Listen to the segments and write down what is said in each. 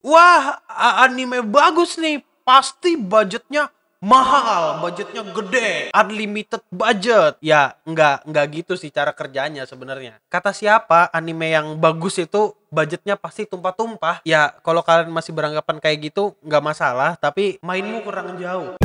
wah anime bagus nih, pasti budgetnya mahal, budgetnya gede, unlimited budget. Ya, nggak gitu sih cara kerjanya sebenarnya. Kata siapa anime yang bagus itu budgetnya pasti tumpah-tumpah? Ya, kalau kalian masih beranggapan kayak gitu, nggak masalah, tapi mainmu kurang jauh.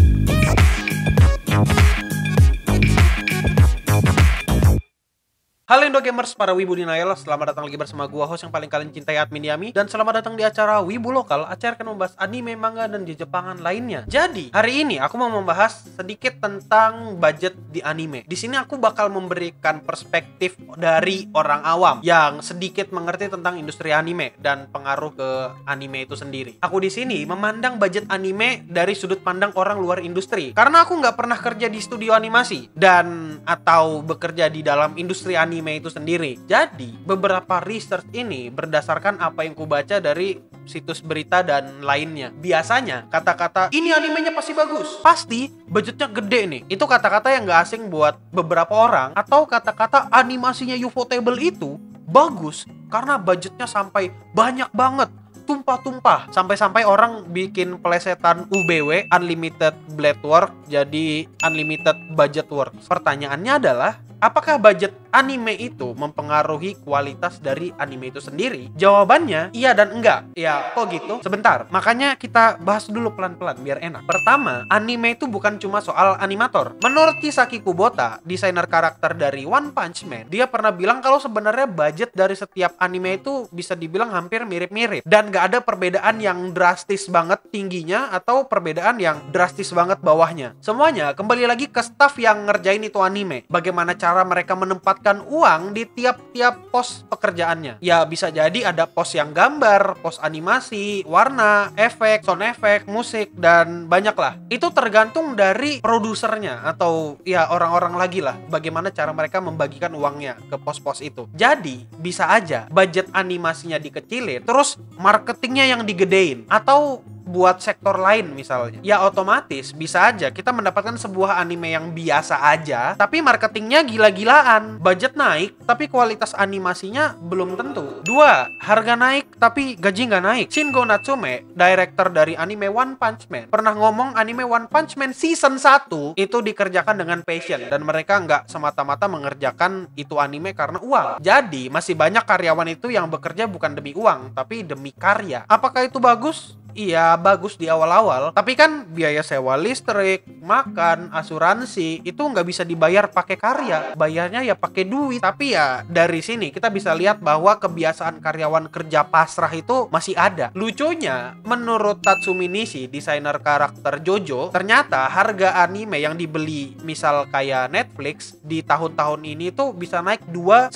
Halo Indo Gamers, para Wibu Denial, selamat datang lagi bersama gua, host yang paling kalian cintai, Admin Yami. Dan selamat datang di acara Wibu Lokal, acara akan membahas anime, manga, dan Jepangan lainnya. Jadi, hari ini aku mau membahas sedikit tentang budget di anime. Di sini aku bakal memberikan perspektif dari orang awam yang sedikit mengerti tentang industri anime dan pengaruh ke anime itu sendiri. Aku di sini memandang budget anime dari sudut pandang orang luar industri. Karena aku nggak pernah kerja di studio animasi dan atau bekerja di dalam industri anime itu sendiri. Jadi, beberapa research ini berdasarkan apa yang kubaca dari situs berita dan lainnya. Biasanya, kata-kata ini animenya pasti bagus, pasti budgetnya gede nih, itu kata-kata yang gak asing buat beberapa orang. Atau kata-kata animasinya Ufotable itu bagus karena budgetnya sampai banyak banget, tumpah-tumpah, sampai-sampai orang bikin pelesetan UBW, Unlimited Blade Work, jadi Unlimited Budget Work. Pertanyaannya adalah, apakah budget anime itu mempengaruhi kualitas dari anime itu sendiri? Jawabannya iya dan enggak. Ya, kok gitu? Sebentar, makanya kita bahas dulu pelan-pelan biar enak. Pertama, anime itu bukan cuma soal animator. Menurut Kisaki Kubota, desainer karakter dari One Punch Man, dia pernah bilang kalau sebenarnya budget dari setiap anime itu bisa dibilang hampir mirip-mirip. Dan gak ada perbedaan yang drastis banget tingginya atau perbedaan yang drastis banget bawahnya. Semuanya kembali lagi ke staff yang ngerjain itu anime. Bagaimana cara mereka menempatkan uang di tiap-tiap pos pekerjaannya. Ya, bisa jadi ada pos yang gambar, pos animasi, warna, efek, sound effect, musik, dan banyak lah. Itu tergantung dari produsernya atau ya orang-orang lagi lah, bagaimana cara mereka membagikan uangnya ke pos-pos itu. Jadi, bisa aja budget animasinya dikecilin, terus marketingnya yang digedein, atau buat sektor lain misalnya. Ya otomatis bisa aja kita mendapatkan sebuah anime yang biasa aja, tapi marketingnya gila-gilaan. Budget naik, tapi kualitas animasinya belum tentu. 2. Harga naik, tapi gaji nggak naik. Shingo Natsume, director dari anime One Punch Man, pernah ngomong anime One Punch Man season 1 itu dikerjakan dengan passion, dan mereka nggak semata-mata mengerjakan itu anime karena uang. Jadi masih banyak karyawan itu yang bekerja bukan demi uang, tapi demi karya. Apakah itu bagus? Iya, bagus di awal-awal, tapi kan biaya sewa listrik, makan, asuransi itu nggak bisa dibayar pakai karya, bayarnya ya pakai duit. Tapi ya dari sini kita bisa lihat bahwa kebiasaan karyawan kerja pasrah itu masih ada. Lucunya, menurut Tatsumi Nishi, desainer karakter JoJo, ternyata harga anime yang dibeli misal kayak Netflix di tahun-tahun ini tuh bisa naik 2-3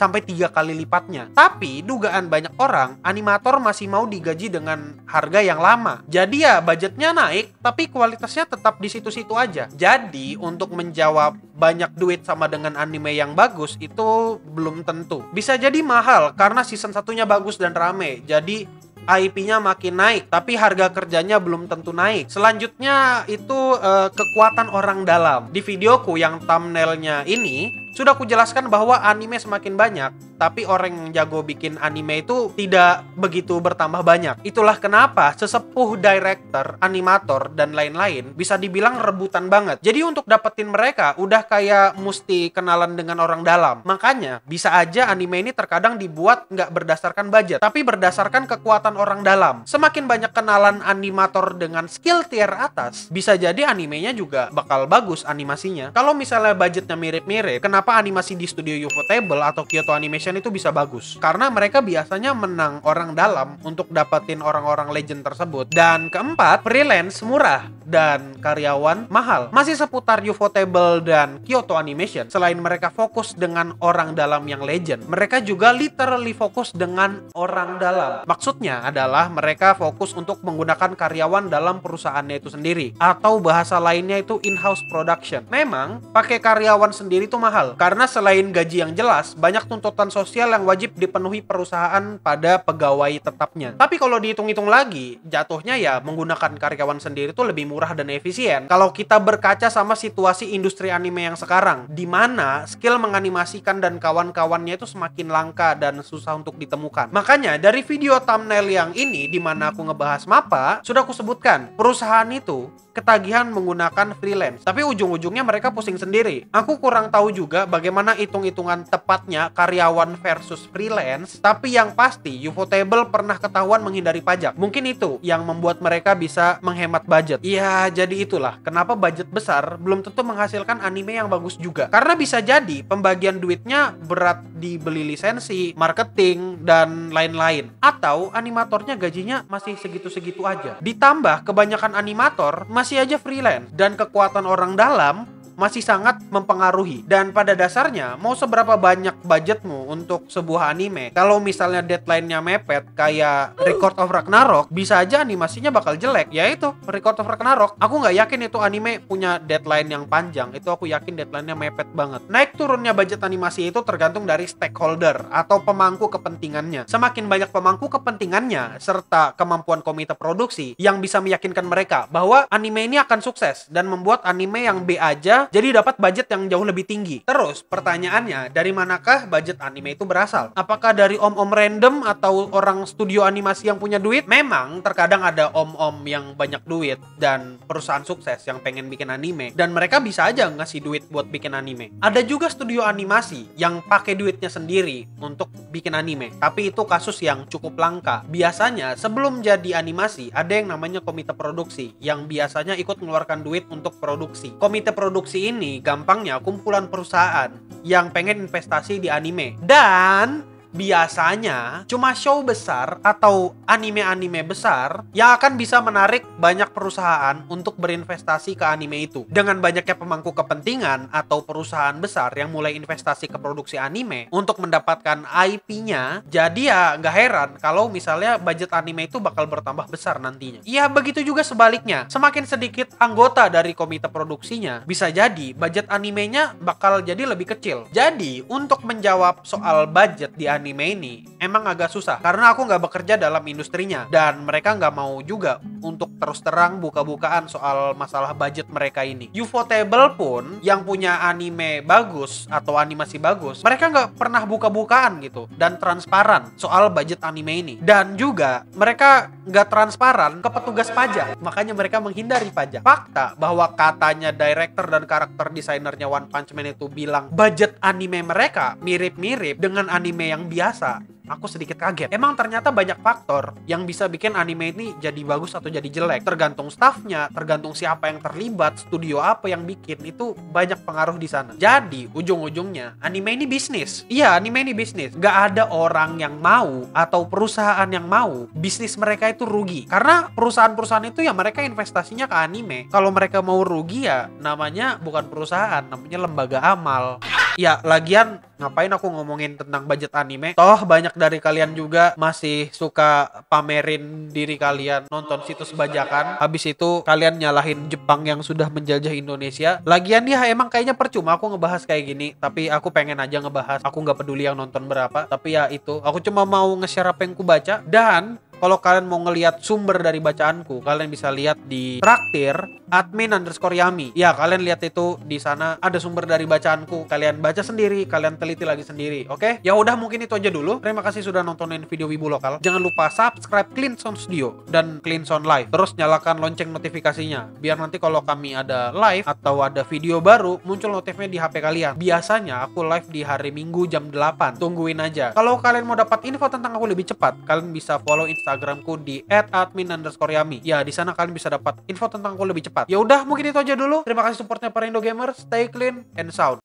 kali lipatnya. Tapi dugaan banyak orang, animator masih mau digaji dengan harga yang lama. Jadi ya budgetnya naik, tapi kualitasnya tetap di situ-situ aja. Jadi untuk menjawab banyak duit sama dengan anime yang bagus itu belum tentu. Bisa jadi mahal karena season satunya bagus dan rame, jadi IP-nya makin naik, tapi harga kerjanya belum tentu naik. Selanjutnya itu kekuatan orang dalam. Di videoku yang thumbnailnya ini sudah kujelaskan bahwa anime semakin banyak, tapi orang yang jago bikin anime itu tidak begitu bertambah banyak. Itulah kenapa sesepuh director, animator, dan lain-lain bisa dibilang rebutan banget. Jadi untuk dapetin mereka udah kayak mesti kenalan dengan orang dalam. Makanya bisa aja anime ini terkadang dibuat nggak berdasarkan budget, tapi berdasarkan kekuatan orang dalam. Semakin banyak kenalan animator dengan skill tier atas, bisa jadi animenya juga bakal bagus animasinya. Kalau misalnya budgetnya mirip-mirip, kenapa animasi di studio Ufotable atau Kyoto Animation itu bisa bagus? Karena mereka biasanya menang orang dalam untuk dapetin orang-orang legend tersebut. Dan keempat, freelance murah dan karyawan mahal. Masih seputar Ufotable dan Kyoto Animation, selain mereka fokus dengan orang dalam yang legend, mereka juga literally fokus dengan orang dalam. Maksudnya adalah mereka fokus untuk menggunakan karyawan dalam perusahaannya itu sendiri, atau bahasa lainnya itu in-house production. Memang pakai karyawan sendiri itu mahal, ufotable. Karena selain gaji yang jelas, banyak tuntutan sosial yang wajib dipenuhi perusahaan pada pegawai tetapnya. Tapi kalau dihitung-hitung lagi, jatuhnya ya menggunakan karyawan sendiri tuh lebih murah dan efisien. Kalau kita berkaca sama situasi industri anime yang sekarang, di mana skill menganimasikan dan kawan-kawannya itu semakin langka dan susah untuk ditemukan. Makanya dari video thumbnail yang ini, di mana aku ngebahas MAPPA, sudah aku sebutkan, perusahaan itu ketagihan menggunakan freelance. Tapi ujung-ujungnya mereka pusing sendiri. Aku kurang tahu juga bagaimana hitung-hitungan tepatnya karyawan versus freelance, tapi yang pasti Ufotable pernah ketahuan menghindari pajak. Mungkin itu yang membuat mereka bisa menghemat budget. Iya, jadi itulah kenapa budget besar belum tentu menghasilkan anime yang bagus juga. Karena bisa jadi pembagian duitnya berat dibeli lisensi, marketing, dan lain-lain. Atau animatornya gajinya masih segitu-segitu aja. Ditambah kebanyakan animator masih aja freelance dan kekuatan orang dalam masih sangat mempengaruhi. Dan pada dasarnya, mau seberapa banyak budgetmu untuk sebuah anime, kalau misalnya deadline-nya mepet kayak Record of Ragnarok, bisa aja animasinya bakal jelek. Yaitu Record of Ragnarok, aku nggak yakin itu anime punya deadline yang panjang. Itu aku yakin deadline-nya mepet banget. Naik turunnya budget animasi itu tergantung dari stakeholder atau pemangku kepentingannya. Semakin banyak pemangku kepentingannya serta kemampuan komite produksi yang bisa meyakinkan mereka bahwa anime ini akan sukses dan membuat anime yang B aja jadi dapat budget yang jauh lebih tinggi. Terus pertanyaannya, dari manakah budget anime itu berasal? Apakah dari om-om random atau orang studio animasi yang punya duit? Memang terkadang ada om-om yang banyak duit dan perusahaan sukses yang pengen bikin anime, dan mereka bisa aja ngasih duit buat bikin anime. Ada juga studio animasi yang pakai duitnya sendiri untuk bikin anime, tapi itu kasus yang cukup langka. Biasanya sebelum jadi animasi ada yang namanya komite produksi yang biasanya ikut mengeluarkan duit untuk produksi. Komite produksi ini gampangnya kumpulan perusahaan yang pengen investasi di anime, dan biasanya cuma show besar atau anime-anime besar yang akan bisa menarik banyak perusahaan untuk berinvestasi ke anime itu. Dengan banyaknya pemangku kepentingan atau perusahaan besar yang mulai investasi ke produksi anime untuk mendapatkan IP-nya, jadi ya nggak heran kalau misalnya budget anime itu bakal bertambah besar nantinya. Ya begitu juga sebaliknya, semakin sedikit anggota dari komite produksinya, bisa jadi budget animenya bakal jadi lebih kecil. Jadi untuk menjawab soal budget di anime ini emang agak susah karena aku nggak bekerja dalam industrinya, dan mereka nggak mau juga untuk terus terang buka-bukaan soal masalah budget mereka ini. Ufotable pun yang punya anime bagus atau animasi bagus, mereka nggak pernah buka-bukaan gitu dan transparan soal budget anime ini, dan juga mereka nggak transparan ke petugas pajak, makanya mereka menghindari pajak. Fakta bahwa katanya director dan karakter desainernya One Punch Man itu bilang budget anime mereka mirip-mirip dengan anime yang biasa, aku sedikit kaget. Emang ternyata banyak faktor yang bisa bikin anime ini jadi bagus atau jadi jelek. Tergantung staffnya, tergantung siapa yang terlibat, studio apa yang bikin, itu banyak pengaruh di sana. Jadi ujung-ujungnya anime ini bisnis. Iya, anime ini bisnis. Gak ada orang yang mau atau perusahaan yang mau bisnis mereka itu rugi. Karena perusahaan-perusahaan itu ya mereka investasinya ke anime. Kalau mereka mau rugi ya namanya bukan perusahaan, namanya lembaga amal. Ya, lagian ngapain aku ngomongin tentang budget anime? Toh banyak dari kalian juga masih suka pamerin diri kalian nonton situs bajakan. Habis itu kalian nyalahin Jepang yang sudah menjajah Indonesia. Lagian ya emang kayaknya percuma aku ngebahas kayak gini. Tapi aku pengen aja ngebahas. Aku nggak peduli yang nonton berapa. Tapi ya itu, aku cuma mau nge-share apa yang ku baca. Dan kalau kalian mau ngelihat sumber dari bacaanku, kalian bisa lihat di traktir admin_yami. Ya, kalian lihat itu di sana ada sumber dari bacaanku. Kalian baca sendiri, kalian teliti lagi sendiri. Oke? Ya udah, mungkin itu aja dulu. Terima kasih sudah nontonin video Wibu Lokal. Jangan lupa subscribe Clean Sound Studio dan Clean Sound Live. Terus nyalakan lonceng notifikasinya biar nanti kalau kami ada live atau ada video baru muncul notifnya di HP kalian. Biasanya aku live di hari Minggu jam 8. Tungguin aja. Kalau kalian mau dapat info tentang aku lebih cepat, kalian bisa follow Instagramku di @admin_yami. Ya, di sana kalian bisa dapat info tentang aku lebih cepat. Ya udah, mungkin itu aja dulu. Terima kasih supportnya para Indo Gamers. Stay clean and sound.